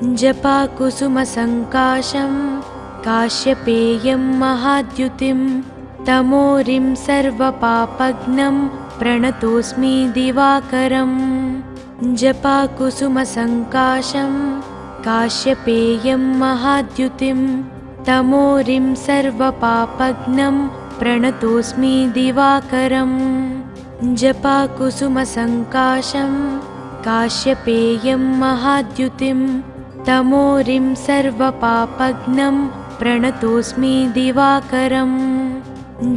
जपाकुसुमसङ्काशं काश्यपेयं महाद्युतिं तमोरिं सर्वपापघ्नं प्रणतोऽस्मि दिवाकरम् जपाकुसुमसङ्काशं काश्यपेयं महाद्युतिं तमोरिं सर्वपापघ्नं प्रणतोऽस्मि दिवाकरम् जपाकुसुमसङ्काशं काश्यपेयं महाद्युतिं तमोरिं सर्वपापघ्नं प्रणतोऽस्मि दिवाकरम्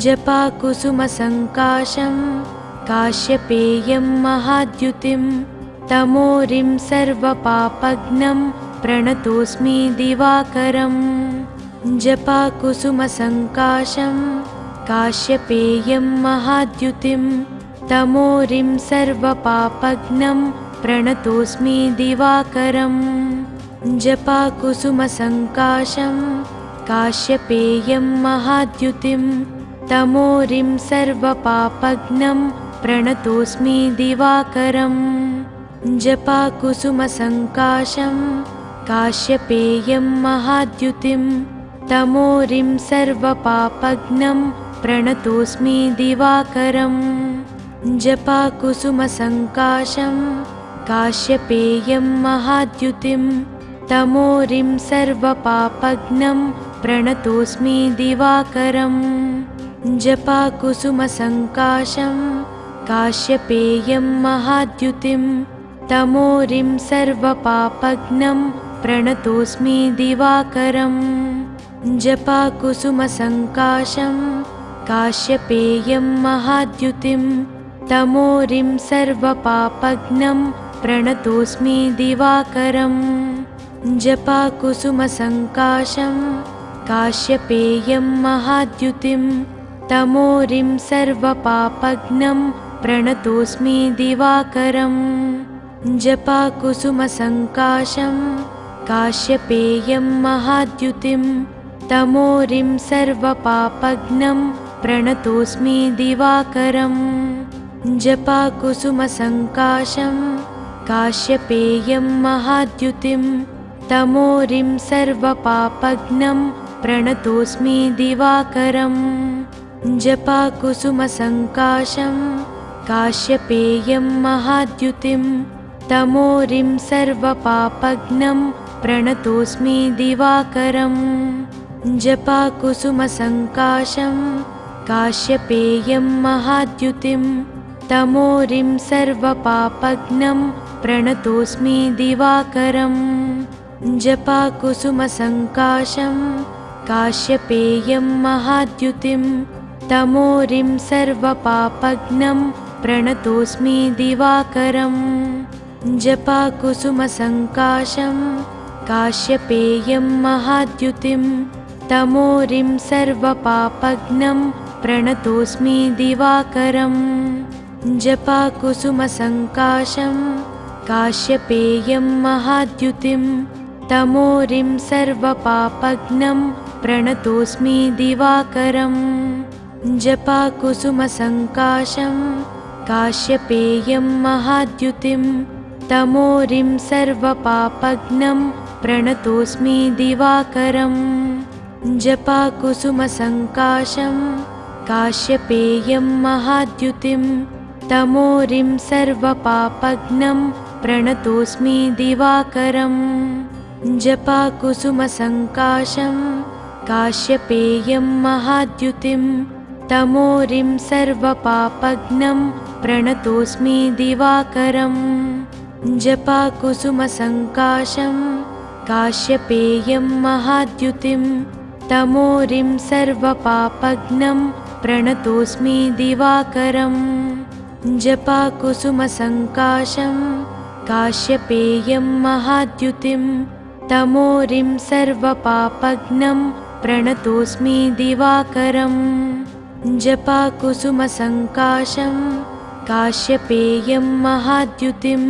जपाकुसुमसङ्काशं काश्यपेयं महाद्युतिं तमोरिं सर्वपापघ्नं प्रणतोऽस्मि दिवाकरम् जपाकुसुमसङ्काशं काश्यपेयं महाद्युतिं तमोरिं सर्वपापघ्नं प्रणतोऽस्मि दिवाकरम् जपाकुसुमसङ्काशं काश्यपेयं महाद्युतिं तमोरिं सर्वपापघ्नं प्रणतोऽस्मि दिवाकरम् जपाकुसुमसङ्काशं काश्यपेयं महाद्युतिं तमोरिं सर्वपापघ्नं प्रणतोऽस्मि दिवाकरम् जपाकुसुमसङ्काशं काश्यपेयं महाद्युतिं तमोरिं सर्वपापघ्नं प्रणतोऽस्मि दिवाकरम् जपाकुसुमसङ्काशं काश्यपेयं महाद्युतिं तमोरिं सर्वपापघ्नं प्रणतोऽस्मि दिवाकरम् जपाकुसुमसङ्काशं काश्यपेयं महाद्युतिं तमोरिं सर्वपापघ्नं प्रणतोऽस्मि दिवाकरम् जपाकुसुमसङ्काशं काश्यपेयं महाद्युतिं तमोरिं सर्वपापघ्नं प्रणतोऽस्मि दिवाकरम् जपाकुसुमसङ्काशं काश्यपेयं महाद्युतिं तमोरिं सर्वपापघ्नं प्रणतोऽस्मि दिवाकरम् जपाकुसुमसङ्काशं काश्यपेयं महाद्युतिं तमोरिं सर्वपापघ्नं प्रणतोऽस्मि दिवाकरम् जपाकुसुमसङ्काशं काश्यपेयं महाद्युतिं तमोरिं सर्वपापघ्नं प्रणतोऽस्मि दिवाकरम् जपाकुसुमसङ्काशं काश्यपेयं महाद्युतिं तमोरिं सर्वपापघ्नं प्रणतोऽस्मि दिवाकरम् जपाकुसुमसङ्काशं काश्यपेयं महाद्युतिं तमोरिं सर्वपापघ्नं प्रणतोऽस्मि दिवाकरम् जपाकुसुमसङ्काशं काश्यपेयं महाद्युतिं तमोरिं सर्वपापघ्नं प्रणतोऽस्मि दिवाकरम् जपाकुसुमसङ्काशं काश्यपेयं महाद्युतिं तमोरिं सर्वपापघ्नं प्रणतोऽस्मि दिवाकरम् जपाकुसुमसङ्काशं काश्यपेयं महाद्युतिं तमोरिं सर्वपापघ्नं प्रणतोऽस्मि दिवाकरम् जपाकुसुमसङ्काशं काश्यपेयं महाद्युतिं तमोरिं सर्वपापघ्नं प्रणतोऽस्मि दिवाकरम् जपाकुसुमसङ्काशं काश्यपेयं महाद्युतिं तमोरिं सर्वपापघ्नं प्रणतोऽस्मि दिवाकरम् जपाकुसुमसङ्काशं काश्यपेयं महाद्युतिं तमोरिं सर्वपापघ्नं प्रणतोऽस्मि दिवाकरम् जपाकुसुमसङ्काशं काश्यपेयं महाद्युतिं तमोरिं सर्वपापघ्नं प्रणतोऽस्मि दिवाकरम् जपाकुसुमसङ्काशं काश्यपेयं महाद्युतिं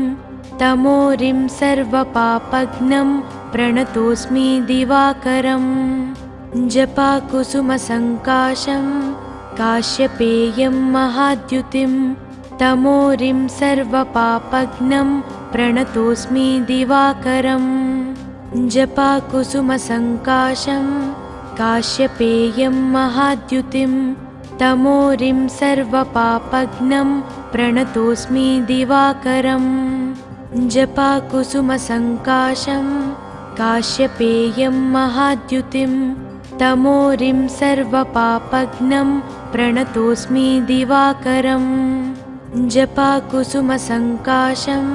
तमोरिं सर्वपापघ्नं प्रणतोऽस्मि दिवाकरम् जपाकुसुमसङ्काशं काश्यपेयं महाद्युतिं तमोरिं सर्वपापघ्नं प्रणतोऽस्मि दिवाकरम् जपाकुसुमसङ्काशं काश्यपेयं महाद्युतिं तमोरिं सर्वपापघ्नं प्रणतोऽस्मि दिवाकरम् जपाकुसुमसङ्काशं काश्यपेयं महाद्युतिं तमोरिं सर्वपापघ्नं प्रणतोऽस्मि दिवाकरम् जपाकुसुमसङ्काशं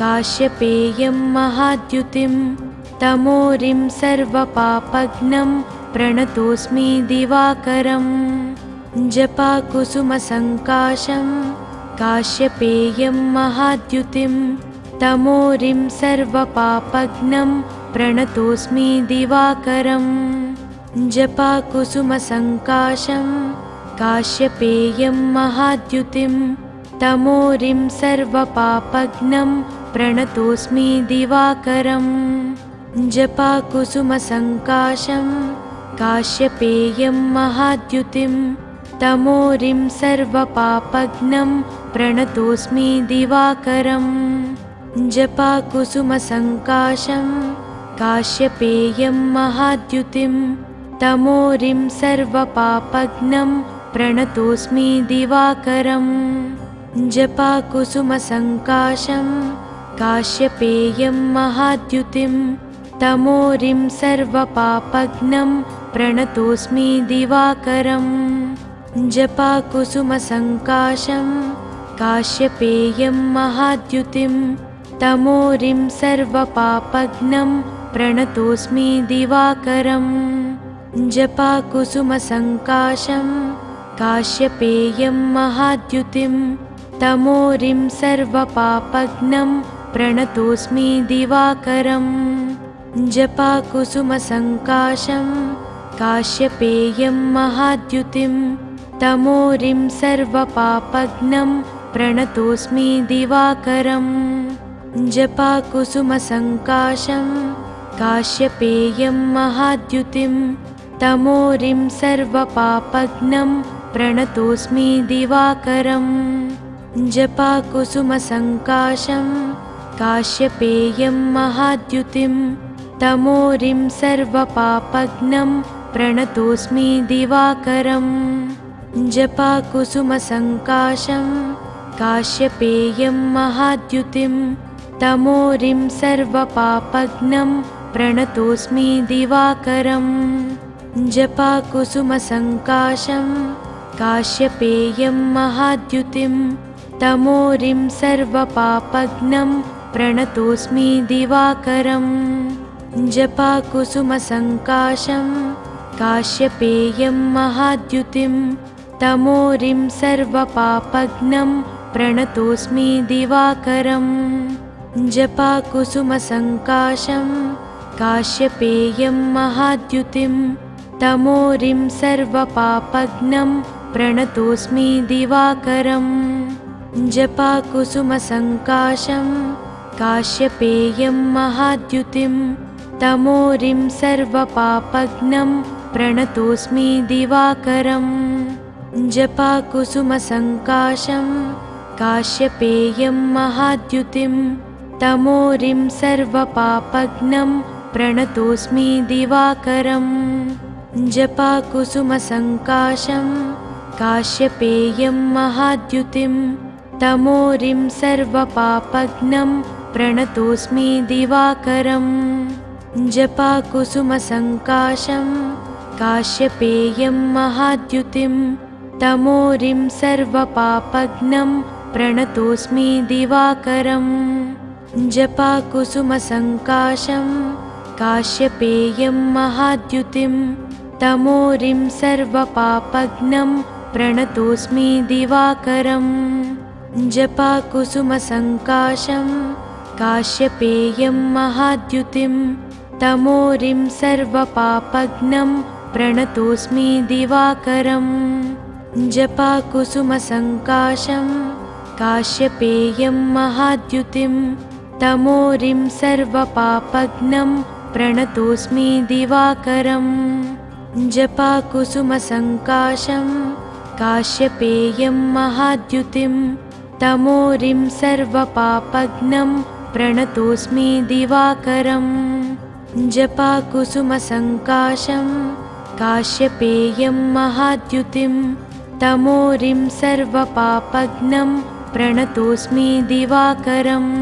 काश्यपेयं महाद्युतिं तमोरिं सर्वपापघ्नं प्रणतोऽस्मि दिवाकरम् जपाकुसुमसङ्काशं काश्यपेयं महाद्युतिं तमोरिं सर्वपापघ्नं प्रणतोऽस्मि दिवाकरम् जपाकुसुमसङ्काशं काश्यपेयं महाद्युतिं तमोरिं सर्वपापघ्नं प्रणतोऽस्मि दिवाकरम् जपाकुसुमसङ्काशं काश्यपेयं महाद्युतिं तमोरिं सर्वपापघ्नं प्रणतोऽस्मि दिवाकरम् जपाकुसुमसङ्काशं काश्यपेयं महाद्युतिं तमोरिं सर्वपापघ्नं प्रणतोऽस्मि दिवाकरम् जपाकुसुमसङ्काशं काश्यपेयं महाद्युतिं तमोरिं सर्वपापघ्नं प्रणतोऽस्मि दिवाकरम् जपाकुसुमसङ्काशं काश्यपेयं महाद्युतिं तमोरिं सर्वपापघ्नं प्रणतोऽस्मि दिवाकरम् जपाकुसुमसङ्काशं काश्यपेयं महाद्युतिं तमोरिं सर्वपापघ्नं प्रणतोऽस्मि दिवाकरम् जपाकुसुमसङ्काशं काश्यपेयं महाद्युतिं तमोरिं सर्वपापघ्नं प्रणतोऽस्मि दिवाकरम् जपाकुसुमसङ्काशं काश्यपेयं महाद्युतिं तमोरिं सर्वपापघ्नं प्रणतोऽस्मि दिवाकरम् जपाकुसुमसङ्काशं काश्यपेयं महाद्युतिं तमोरिं सर्वपापघ्नं प्रणतोऽस्मि दिवाकरम् जपाकुसुमसङ्काशं काश्यपेयं महाद्युतिं तमोरिं सर्वपापघ्नं प्रणतोऽस्मि दिवाकरम् जपाकुसुमसङ्काशं काश्यपेयं महाद्युतिं तमोरिं सर्वपापघ्नं प्रणतोऽस्मि दिवाकरम् जपाकुसुमसङ्काशं काश्यपेयं महाद्युतिं तमोरिं सर्वपापघ्नं प्रणतोऽस्मि दिवाकरम् जपाकुसुमसङ्काशं काश्यपेयं महाद्युतिं तमोरिं सर्वपापघ्नं प्रणतोऽस्मि दिवाकरम् जपाकुसुमसङ्काशं काश्यपेयं महाद्युतिं तमोरिं सर्वपापघ्नं प्रणतोऽस्मि दिवाकरम् जपाकुसुमसङ्काशं काश्यपेयं महाद्युतिं तमोरिं सर्वपापघ्नं प्रणतोऽस्मि दिवाकरम् जपाकुसुमसङ्काशं काश्यपेयं महाद्युतिं तमोरिं सर्वपापघ्नं प्रणतोऽस्मि दिवाकरम् जपाकुसुमसङ्काशं काश्यपेयं महाद्युतिं तमोरिं सर्वपापघ्नं प्रणतोऽस्मि दिवाकरम् जपाकुसुमसङ्काशं काश्यपेयं महाद्युतिं तमोरिं सर्वपापघ्नं प्रणतोऽस्मि दिवाकरम् जपाकुसुमसङ्काशं काश्यपेयं महाद्युतिं तमोरिं सर्वपापघ्नं प्रणतोऽस्मि दिवाकरम् जपाकुसुमसङ्काशं काश्यपेयं महाद्युतिं तमोरिं सर्वपापघ्नं प्रणतोऽस्मि दिवाकरम् जपाकुसुमसङ्काशं काश्यपेयं महाद्युतिं तमोरिं सर्वपापघ्नं प्रणतोऽस्मि दिवाकरम् जपाकुसुमसङ्काशं काश्यपेयं महाद्युतिं तमोरिं सर्वपापघ्नं प्रणतोऽस्मि दिवाकरम्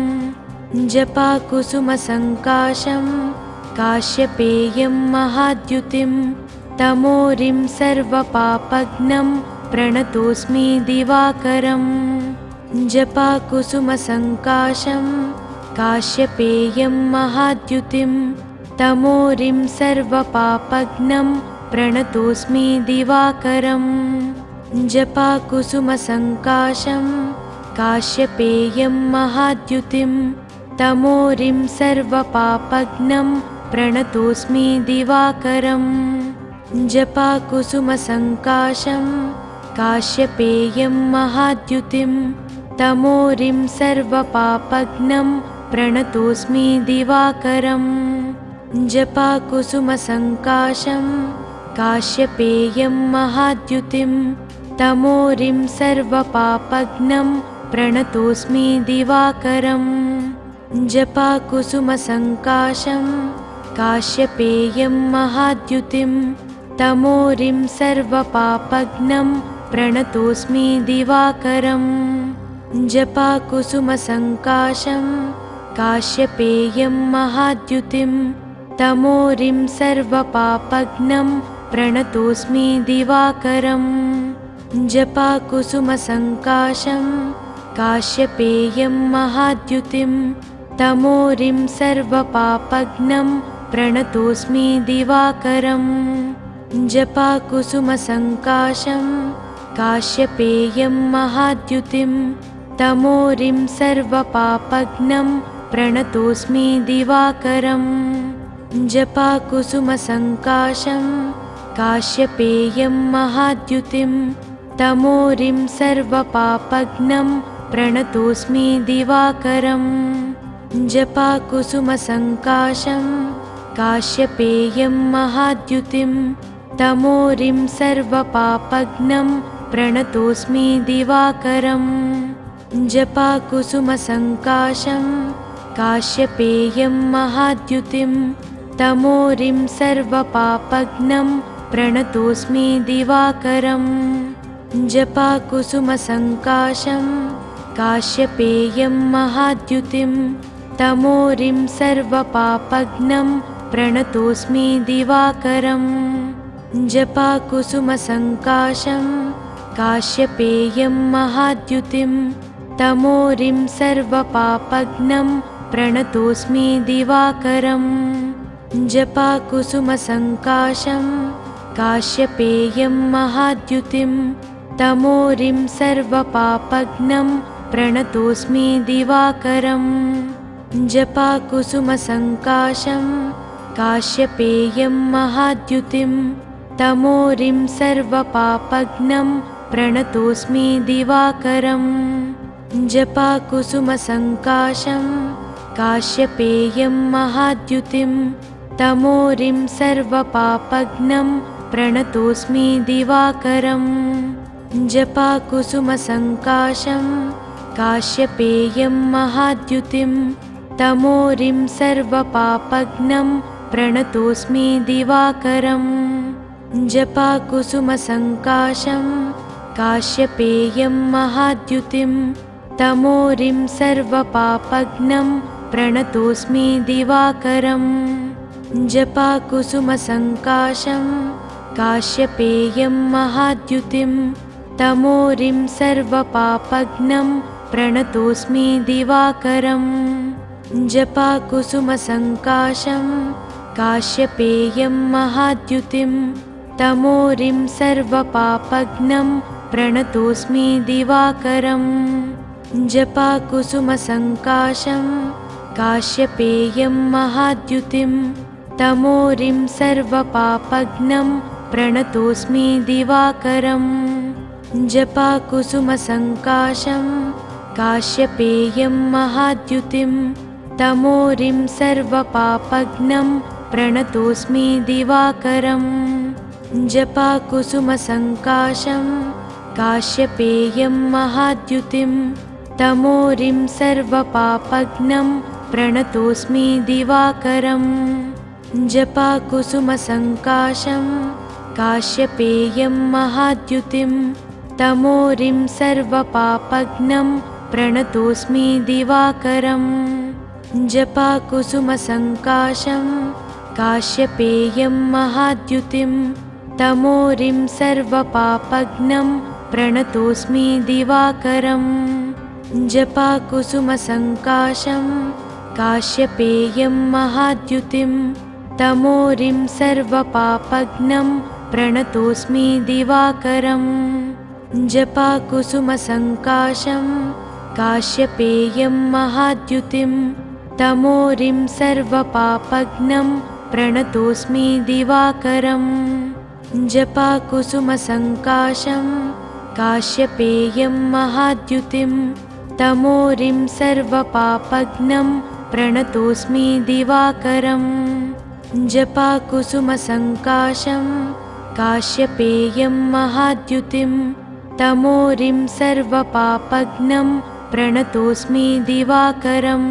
जपाकुसुमसङ्काशं काश्यपेयं महाद्युतिं तमोरिं सर्वपापघ्नं प्रणतोऽस्मि दिवाकरम् जपाकुसुमसङ्काशं काश्यपेयं महाद्युतिं तमोरिं सर्वपापघ्नं प्रणतोऽस्मि दिवाकरम् जपाकुसुमसङ्काशं काश्यपेयं महाद्युतिं तमोरिं सर्वपापघ्नं प्रणतोऽस्मि दिवाकरम् जपाकुसुमसङ्काशं काश्यपेयं महाद्युतिं तमोरिं सर्वपापघ्नं प्रणतोऽस्मि दिवाकरम् जपाकुसुमसङ्काशं काश्यपेयं महाद्युतिं तमोरिं सर्वपापघ्नं प्रणतोऽस्मि दिवाकरम् जपाकुसुमसङ्काशं काश्यपेयं महाद्युतिं तमोरिं सर्वपापघ्नं प्रणतोऽस्मि दिवाकरम् जपाकुसुमसङ्काशं काश्यपेयं महाद्युतिं तमोरिं सर्वपापघ्नं प्रणतोऽस्मि दिवाकरम् जपाकुसुमसङ्काशं काश्यपेयं महाद्युतिं तमोरिं सर्वपापघ्नं प्रणतोऽस्मि दिवाकरम् जपाकुसुमसङ्काशं काश्यपेयं महाद्युतिं तमोरिं सर्वपापघ्नं प्रणतोऽस्मि दिवाकरम् जपाकुसुमसङ्काशं काश्यपेयं महाद्युतिं तमोरिं सर्वपापघ्नं प्रणतोऽस्मि दिवाकरम् जपाकुसुमसङ्काशं काश्यपेयं महाद्युतिं तमोरिं सर्वपापघ्नं प्रणतोऽस्मि दिवाकरम् जपाकुसुमसङ्काशं काश्यपेयं महाद्युतिं तमोरिं सर्वपापघ्नं प्रणतोऽस्मि दिवाकरम् जपाकुसुमसङ्काशं काश्यपेयं महाद्युतिं तमोरिं सर्वपापघ्नं प्रणतोऽस्मि दिवाकरम् जपाकुसुमसङ्काशं काश्यपेयं महाद्युतिं तमोरिं सर्वपापघ्नं प्रणतोऽस्मि दिवाकरम् जपाकुसुमसङ्काशं काश्यपेयं महाद्युतिं तमोरिं सर्वपापघ्नं प्रणतोऽस्मि दिवाकरम् जपाकुसुमसङ्काशं काश्यपेयं महाद्युतिं तमोरिं सर्वपापघ्नं प्रणतोऽस्मि दिवाकरम् जपाकुसुमसङ्काशं काश्यपेयं महाद्युतिं तमोरिं सर्वपापघ्नं प्रणतोऽस्मि दिवाकरम् जपाकुसुमसङ्काशं काश्यपेयं महाद्युतिं तमोरिं सर्वपापघ्नं प्रणतोऽस्मि दिवाकरम् जपाकुसुमसङ्काशं काश्यपेयं महाद्युतिं तमोरिं सर्वपापघ्नं प्रणतोऽस्मि दिवाकरम् जपाकुसुमसङ्काशं काश्यपेयं महाद्युतिं तमोरिं सर्वपापघ्नं प्रणतोऽस्मि दिवाकरम् जपाकुसुमसङ्काशं काश्यपेयं महाद्युतिं तमोरिं सर्वपापघ्नं प्रणतोऽस्मि दिवाकरम् जपाकुसुमसङ्काशं काश्यपेयं महाद्युतिं तमोरिं सर्वपापघ्नं प्रणतोऽस्मि दिवाकरम् जपाकुसुमसङ्काशं काश्यपेयं महाद्युतिं तमोरिं सर्वपापघ्नं प्रणतोऽस्मि दिवाकरम् जपाकुसुमसङ्काशं काश्यपेयं महाद्युतिं तमोरिं सर्वपापघ्नं प्रणतोऽस्मि दिवाकरम् जपाकुसुमसङ्काशं काश्यपेयं महाद्युतिं तमोरिं सर्वपापघ्नं प्रणतोऽस्मि दिवाकरम् जपाकुसुमसङ्काशं काश्यपेयं महाद्युतिं तमोरिं सर्वपापघ्नं प्रणतोऽस्मि दिवाकरम् जपाकुसुमसङ्काशं काश्यपेयं महाद्युतिं तमोरिं सर्वपापघ्नं प्रणतोऽस्मि दिवाकरम् जपाकुसुमसङ्काशं काश्यपेयं महाद्युतिं तमोरिं सर्वपापघ्नं प्रणतोऽस्मि दिवाकरम् जपाकुसुमसङ्काशं काश्यपेयं महाद्युतिं तमोरिं सर्वपापघ्नं प्रणतोऽस्मि दिवाकरम् जपाकुसुमसङ्काशं काश्यपेयं महाद्युतिं तमोरिं सर्वपापघ्नं प्रणतोऽस्मि दिवाकरम्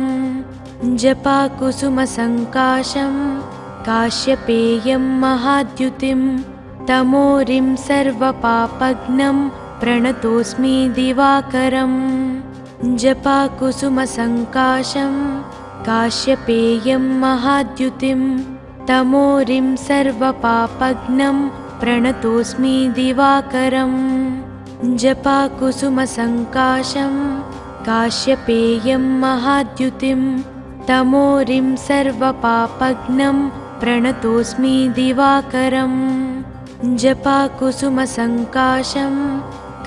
जपाकुसुमसङ्काशं काश्यपेयं महाद्युतिं तमोरिं सर्वपापघ्नं प्रणतोऽस्मि दिवाकरम् जपाकुसुमसङ्काशं काश्यपेयं महाद्युतिं तमोरिं सर्वपापघ्नं प्रणतोऽस्मि दिवाकरम् जपाकुसुमसङ्काशं काश्यपेयं महाद्युतिं तमोरिं सर्वपापघ्नं प्रणतोऽस्मि दिवाकरम् जपाकुसुमसङ्काशं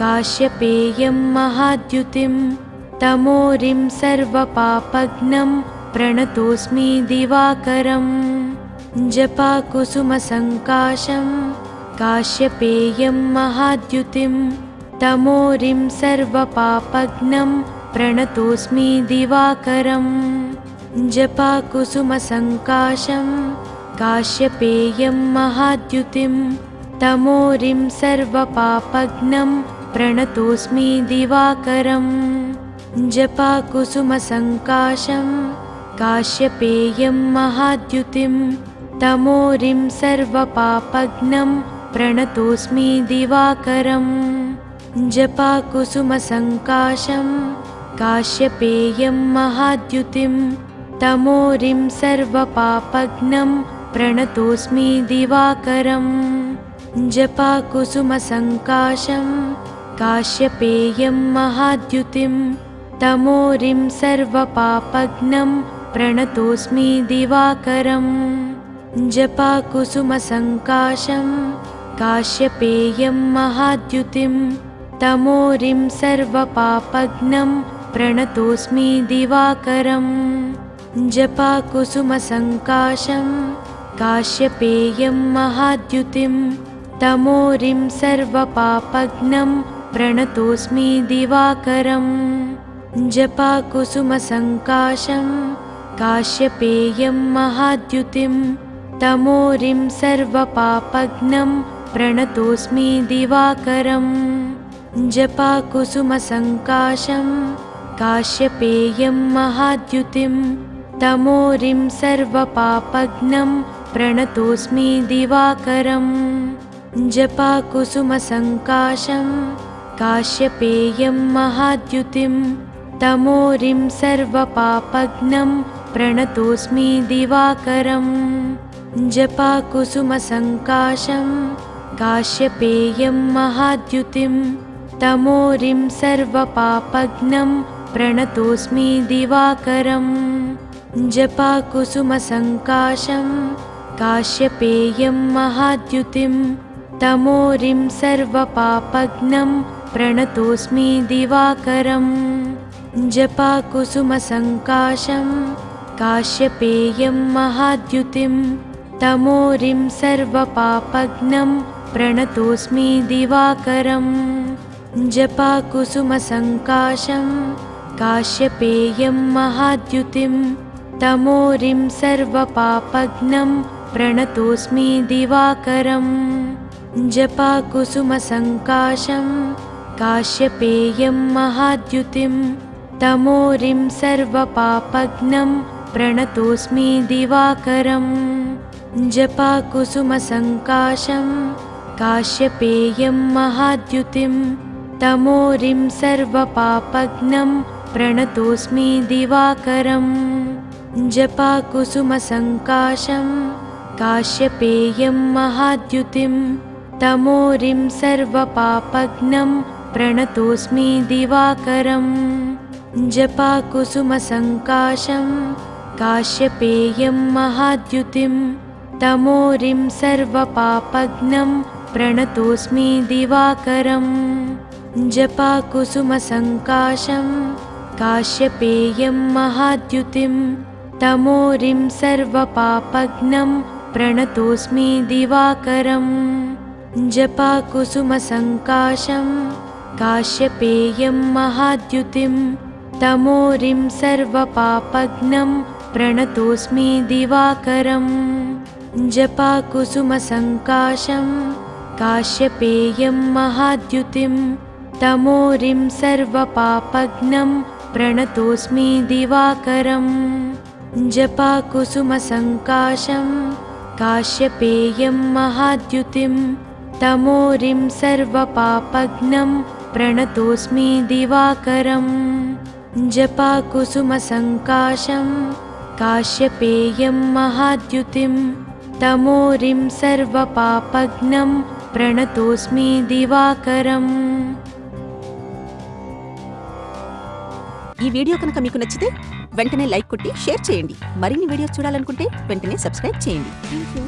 काश्यपेयं महाद्युतिं तमोरिं सर्वपापघ्नं प्रणतोऽस्मि दिवाकरम् जपाकुसुमसङ्काशं काश्यपेयं महाद्युतिं तमोरिं सर्वपापघ्नं प्रणतोऽस्मि दिवाकरम् जपाकुसुमसङ्काशं काश्यपेयं महाद्युतिं तमोरिं सर्वपापघ्नं प्रणतोऽस्मि दिवाकरम् जपाकुसुमसङ्काशं काश्यपेयं महाद्युतिं तमोरिं सर्वपापघ्नं प्रणतोऽस्मि दिवाकरम् जपाकुसुमसङ्काशं काश्यपेयं महाद्युतिं तमोरिं सर्वपापघ्नं प्रणतोऽस्मि दिवाकरम् जपाकुसुमसङ्काशं काश्यपेयं महाद्युतिं तमोरिं सर्वपापघ्नं प्रणतोऽस्मि दिवाकरम् जपाकुसुमसङ्काशं काश्यपेयं महाद्युतिं तमोरिं सर्वपापघ्नं प्रणतोऽस्मि दिवाकरम् जपाकुसुमसङ्काशं काश्यपेयं महाद्युतिं तमोरिं सर्वपापघ्नं प्रणतोऽस्मि दिवाकरम् जपाकुसुमसङ्काशं काश्यपेयं महाद्युतिं तमोरिं सर्वपापघ्नं प्रणतोऽस्मि दिवाकरम् जपाकुसुमसङ्काशं काश्यपेयं महाद्युतिं तमोरिं सर्वपापघ्नं प्रणतोऽस्मि दिवाकरम् जपाकुसुमसङ्काशं काश्यपेयं महाद्युतिं तमोरिं सर्वपापघ्नं प्रणतोऽस्मि दिवाकरम् जपाकुसुमसङ्काशं काश्यपेयं महाद्युतिं तमोरिं सर्वपापघ्नं प्रणतोऽस्मि दिवाकरम् जपाकुसुमसङ्काशं काश्यपेयं महाद्युतिं तमोरिं सर्वपापघ्नं प्रणतोऽस्मि दिवाकरम् जपाकुसुमसङ्काशं काश्यपेयं महाद्युतिं तमोरिं सर्वपापघ्नं प्रणतोऽस्मि दिवाकरम् जपाकुसुमसङ्काशं काश्यपेयं महाद्युतिं तमोरिं सर्वपापघ्नं प्रणतोऽस्मि दिवाकरम् जपाकुसुमसङ्काशं काश्यपेयं महाद्युतिं तमोरिं सर्वपापघ्नं प्रणतोऽस्मि दिवाकरम् जपाकुसुमसङ्काशं काश्यपेयं महाद्युतिं तमोरिं सर्वपापघ्नं प्रणतोऽस्मि दिवाकरम् जपाकुसुमसङ्काशं काश्यपेयं महाद्युतिं तमोरिं सर्वपापघ्नं प्रणतोऽस्मि दिवाकरम् जपाकुसुमसङ्काशं काश्यपेयं महाद्युतिं तमोरिं सर्वपापघ्नं प्रणतोऽस्मि दिवाकरम् जपाकुसुमसङ्काशं काश्यपेयं महाद्युतिं तमोरिं सर्वपापघ्नं प्रणतोऽस्मि दिवाकरम् जपाकुसुमसङ्काशं काश्यपेयं महाद्युतिं तमोरिं सर्वपापघ्नं प्रणतोऽस्मि दिवाकरम् जपाकुसुमसङ्काशं काश्यपेयं महाद्युतिं तमोरिं सर्वपापघ्नं प्रणतोऽस्मि दिवाकरम् जपाकुसुमसङ्काशं काश्यपेयं महाद्युतिं तमोरिं सर्वपापघ्नं प्रणतोऽस्मि दिवाकरम् जपाकुसुमसङ्काशं काश्यपेयं महाद्युतिं तमोरिं सर्वपापघ्नं प्रणतोऽस्मि दिवाकरम्। ఈ వీడియో కనుక మీకు నచ్చితే వెంటనే లైక్ కొట్టి షేర్ చేయండి. మరిన్ని వీడియోస్ చూడాలనుకుంటే వెంటనే సబ్స్క్రైబ్ చేయండి. థాంక్యూ.